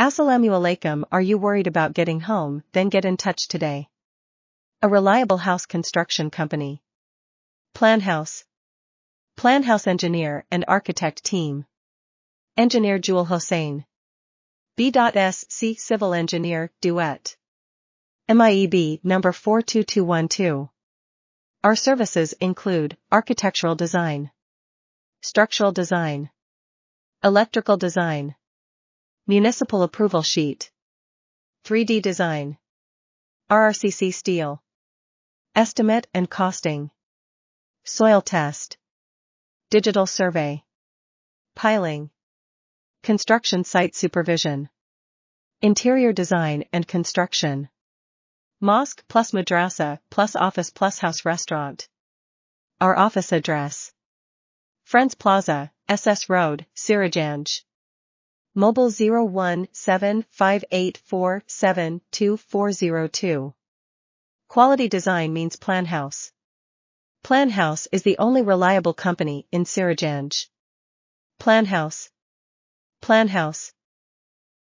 Assalamu alaikum. Are you worried about getting home? Then get in touch today. A reliable house construction company. Plan House Engineer and Architect Team. Engineer Jewel Hossein. B.Sc Civil Engineer, Duet. M.I.ই.ব. number 42212. Our services include architectural design, structural design, electrical design, municipal approval sheet, 3D design, RRCC steel, estimate and costing, soil test, digital survey, piling, construction site supervision, interior design and construction, mosque plus madrasa plus office plus house restaurant. Our office address: Friends Plaza, SS Road, Sirajanj. Mobile 01758472402. Quality design means Plan House. Plan House is the only reliable company in Sirajanj. Plan House.